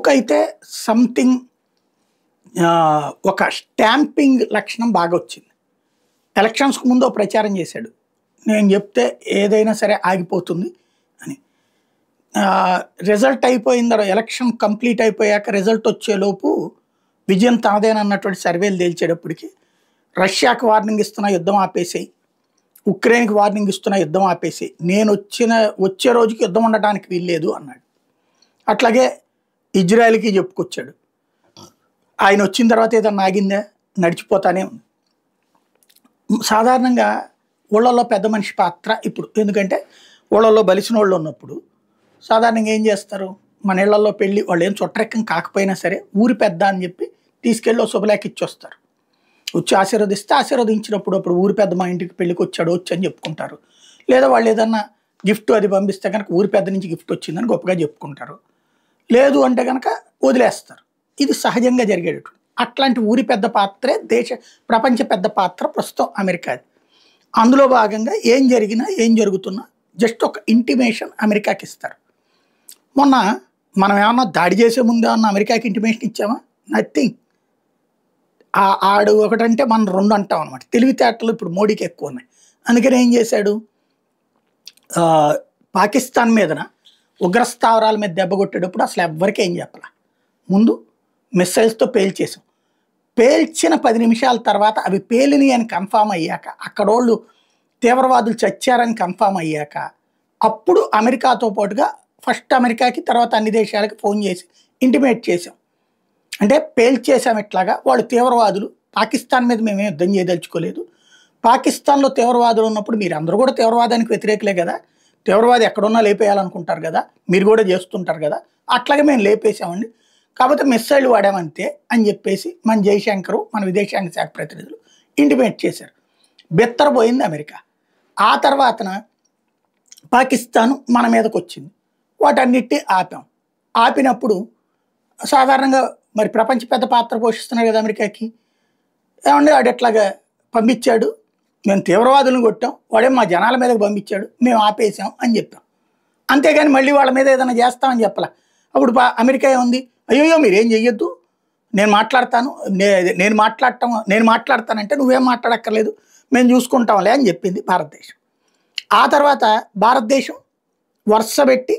ట్రంప్కి అయితే సంథింగ్ ఒక స్టాంపింగ్ లక్షణం బాగా వచ్చింది. ఎలక్షన్స్కి ముందు ఓ ప్రచారం చేశాడు, నేను చెప్తే ఏదైనా సరే ఆగిపోతుంది అని. రిజల్ట్ అయిపోయిన తర్వాత ఎలక్షన్ కంప్లీట్ అయిపోయాక రిజల్ట్ వచ్చేలోపు విజయం తనదేనన్నటువంటి సర్వేలు తేల్చేటప్పటికి రష్యాకి వార్నింగ్ ఇస్తున్న యుద్ధం ఆపేసేయి, ఉక్రెయిన్కి వార్నింగ్ ఇస్తున్న యుద్ధం ఆపేసి, నేను వచ్చే రోజుకి యుద్ధం ఉండటానికి వీల్లేదు అన్నాడు. అట్లాగే ఇజ్రాయెల్కి చెప్పుకొచ్చాడు. ఆయన వచ్చిన తర్వాత ఏదన్నా ఆగిందా? నడిచిపోతానే ఉంది. సాధారణంగా ఊళ్ళల్లో పెద్ద మనిషి పాత్ర ఇప్పుడు, ఎందుకంటే ఊళ్ళల్లో బలిసిన వాళ్ళు ఉన్నప్పుడు సాధారణంగా ఏం చేస్తారు, మన ఇళ్లలో పెళ్ళి వాళ్ళు ఏం చుట్టరెక్కం కాకపోయినా సరే ఊరి పెద్ద అని చెప్పి తీసుకెళ్ళి ఓ శుభలేఖ ఇచ్చొస్తారు. వచ్చి ఆశీర్వదిస్తే ఆశీర్వదించినప్పుడు అప్పుడు ఊరి పెద్ద మా ఇంటికి పెళ్ళికి వచ్చాడు వచ్చి అని చెప్పుకుంటారు. లేదా వాళ్ళు ఏదన్నా గిఫ్ట్ అది పంపిస్తే కనుక ఊరి పెద్ద నుంచి గిఫ్ట్ వచ్చిందని గొప్పగా చెప్పుకుంటారు. లేదు అంటే కనుక వదిలేస్తారు. ఇది సహజంగా జరిగేటటువంటి అట్లాంటి ఊరి పెద్ద పాత్రే ప్రపంచ పెద్ద పాత్ర ప్రస్తుతం అమెరికాది. అందులో భాగంగా ఏం జరిగినా ఏం జరుగుతున్నా జస్ట్ ఒక ఇంటిమేషన్ అమెరికాకి ఇస్తారు. మొన్న మనం ఏమన్నా దాడి చేసే ముందు ఏమన్నా అమెరికాకి ఇంటిమేషన్ ఇచ్చామా? నథింగ్. ఆడు ఒకటంటే మనం రెండు అంటాం అనమాట. తెలివితేటలు ఇప్పుడు మోడీకి ఎక్కువ ఉన్నాయి. అందుకని ఏం చేశాడు, పాకిస్తాన్ మీదన ఉగ్రస్థావరాల మీద దెబ్బ కొట్టేటప్పుడు అసలు ఎవ్వరికీ ఏం చెప్పాల, ముందు మిస్సైల్స్తో పేల్చేసాం. పేల్చిన 10 నిమిషాల తర్వాత అవి పేలిని అని కన్ఫామ్ అయ్యాక, అక్కడోళ్ళు తీవ్రవాదులు చచ్చారని కన్ఫామ్ అయ్యాక అప్పుడు అమెరికాతో పాటుగా ఫస్ట్ అమెరికాకి తర్వాత అన్ని దేశాలకి ఫోన్ చేసి ఇంటిమేట్ చేసాం. అంటే పేల్చేసాం. ఇట్లాగా వాళ్ళు తీవ్రవాదులు, పాకిస్తాన్ మీద మేమే యుద్ధం చేయదలుచుకోలేదు, పాకిస్తాన్లో తీవ్రవాదులు ఉన్నప్పుడు మీరు అందరూ కూడా తీవ్రవాదానికి వ్యతిరేకలే కదా, తీవ్రవాది ఎక్కడున్నా లేపేయాలనుకుంటారు కదా, మీరు కూడా చేస్తుంటారు కదా, అట్లాగే మేము లేపేసామండి, కాకపోతే మిస్సైల్ వాడామంతే అని చెప్పేసి మన జయశంకర్ మన విదేశాంగ శాఖ ప్రతినిధులు ఇంటిమేట్ చేశారు. బెత్తరపోయింది అమెరికా. ఆ తర్వాతన పాకిస్తాన్ మన మీదకి వచ్చింది. వాటన్నిటి ఆపాం. ఆపినప్పుడు సాధారణంగా మరి ప్రపంచ పెద్ద పాత్ర పోషిస్తున్నారు కదా అమెరికాకి. ఏమంటే వాడు ఎట్లాగా పంపించాడు, మేము తీవ్రవాదులను కొట్టాం, వాడే మా జనాల మీదకి పంపించాడు, మేము ఆపేసాం అని చెప్పాం. అంతేగాని మళ్ళీ వాళ్ళ మీద ఏదైనా చేస్తామని చెప్పాల. అప్పుడు అమెరికా ఏముంది, అయ్యో మీరేం చెయ్యొద్దు, నేను మాట్లాడతాను, నేను మాట్లాడతానంటే నువ్వేం మాట్లాడక్కర్లేదు, మేము చూసుకుంటాంలే అని చెప్పింది భారతదేశం. ఆ తర్వాత భారతదేశం వరుస పెట్టి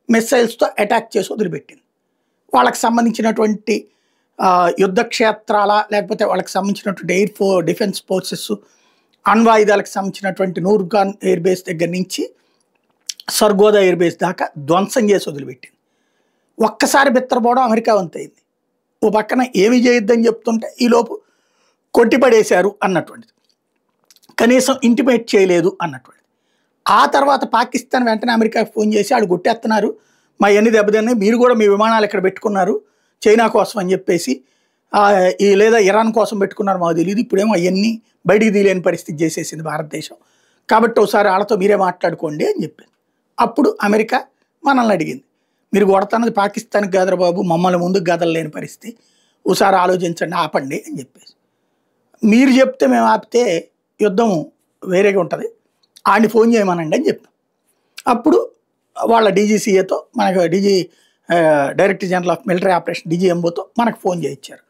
మిస్సైల్స్తో అటాక్ చేసి వదిలిపెట్టింది. వాళ్ళకి సంబంధించినటువంటి యుద్ధ క్షేత్రాల, లేకపోతే వాళ్ళకి సంబంధించినటువంటి డిఫెన్స్ ఫోర్సెస్, అణ్వాయుధాలకు సంబంధించినటువంటి నూర్గాన్ ఎయిర్ బేస్ దగ్గర నుంచి సర్గోదా ఎయిర్ బేస్ దాకా ధ్వంసం చేసి వదిలిపెట్టింది. ఒక్కసారి బిత్తరపోవడం అమెరికా వంతైంది. ఓ పక్కన ఏమి చేయొద్దని చెప్తుంటే ఈలోపు కొట్టిపడేశారు అన్నటువంటిది, కనీసం ఇంటిమేట్ చేయలేదు అన్నటువంటిది. ఆ తర్వాత పాకిస్తాన్ వెంటనే అమెరికాకి ఫోన్ చేసి ఆడు కొట్టేస్తున్నారు, మా ఎన్ని దెబ్బతిన్నాయి, మీరు కూడా మీ విమానాలు ఇక్కడ పెట్టుకున్నారు చైనా కోసం అని చెప్పేసి, లేదా ఇరాన్ కోసం పెట్టుకున్నారు మాకు తెలియదు, ఇప్పుడేమో అవన్నీ బయటికి తీయలేని పరిస్థితి చేసేసింది భారతదేశం, కాబట్టి ఒకసారి వాళ్ళతో మీరే మాట్లాడుకోండి అని చెప్పింది. అప్పుడు అమెరికా మనల్ని అడిగింది, మీరు కొడతానది పాకిస్తాన్కి కాదురా బాబు, మమ్మల్ని ముందుకు గదలలేని పరిస్థితి, ఒకసారి ఆలోచించండి, ఆపండి అని చెప్పేసి. మీరు చెప్తే మేము ఆపితే యుద్ధం వేరేగా ఉంటుంది, ఆడిని ఫోన్ చేయమనండి అని చెప్పాం. అప్పుడు వాళ్ళ డీజీసీఏతో మనకు director general of military operation డీజీఎంఓతో మనకు ఫోన్ చేయించారు.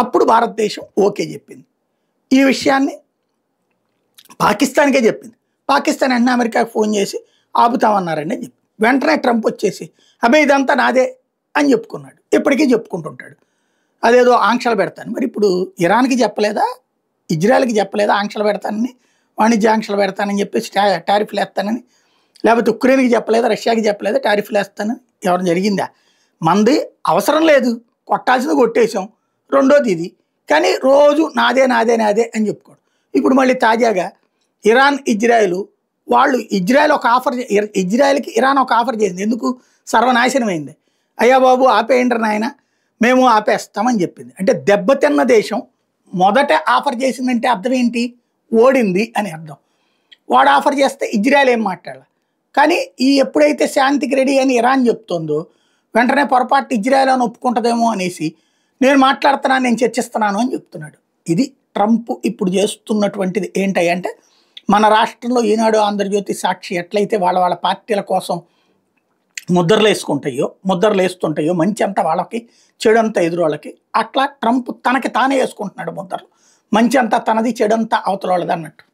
అప్పుడు భారతదేశం ఓకే చెప్పింది. ఈ విషయాన్ని పాకిస్తాన్కే చెప్పింది. పాకిస్తాన్ వెంటనే అమెరికాకి ఫోన్ చేసి ఆపుతామన్నారండి అని చెప్పి, వెంటనే ట్రంప్ వచ్చేసి అబ్బాయి ఇదంతా నాదే అని చెప్పుకున్నాడు. ఇప్పటికీ చెప్పుకుంటుంటాడు. అదేదో ఆంక్షలు పెడతాను. మరి ఇప్పుడు ఇరాన్కి చెప్పలేదా, ఇజ్రాయెల్కి చెప్పలేదా ఆంక్షలు పెడతానని, వాణిజ్య ఆంక్షలు పెడతానని చెప్పేసి టారిఫ్లు వేస్తానని, లేకపోతే ఉక్రెయిన్కి చెప్పలేదా, రష్యాకి చెప్పలేదా టారిఫ్లు వేస్తానని? ఎవరు జరిగిందా? మంది అవసరం లేదు, కొట్టాల్సింది కొట్టేసాం, రెండోది ఇది, కానీ రోజు నాదే నాదే నాదే అని చెప్పుకోడు. ఇప్పుడు మళ్ళీ తాజాగా ఇరాన్ ఇజ్రాయెల్ వాళ్ళు, ఇజ్రాయెల్కి ఇరాన్ ఒక ఆఫర్ చేసింది. ఎందుకు? సర్వనాశనమైంది. అయ్యా బాబు ఆపేయండి నాయన, మేము ఆపేస్తామని చెప్పింది. అంటే దెబ్బతిన్న దేశం మొదట ఆఫర్ చేసిందంటే అర్థం ఏంటి? ఓడింది అని అర్థం. వాడు ఆఫర్ చేస్తే ఇజ్రాయెల్ ఏం మాట్లాడాలి. కానీ ఎప్పుడైతే శాంతికి రెడీ అని ఇరాన్ చెప్తుందో వెంటనే పొరపాటు ఇజ్రాయెల్ అని ఒప్పుకుంటుందేమో అనేసి నేను మాట్లాడుతున్నాను, నేను చర్చిస్తున్నాను అని చెప్తున్నాడు. ఇది ట్రంప్ ఇప్పుడు చేస్తున్నటువంటిది. ఏంటంటే మన రాష్ట్రంలో ఈనాడు, ఆంధ్రజ్యోతి, సాక్షి ఎట్లయితే వాళ్ళ పార్టీల కోసం ముద్రలు వేసుకుంటాయో, ముద్రలు వేస్తుంటాయో, మంచి అంతా వాళ్ళకి, చెడు అంతా ఎదురు వాళ్ళకి. అట్లా ట్రంప్ తనకి తానే వేసుకుంటున్నాడు ముద్రలు. మంచి అంతా తనది, చెడంతా అవతల వాళ్ళది అన్నట్టు.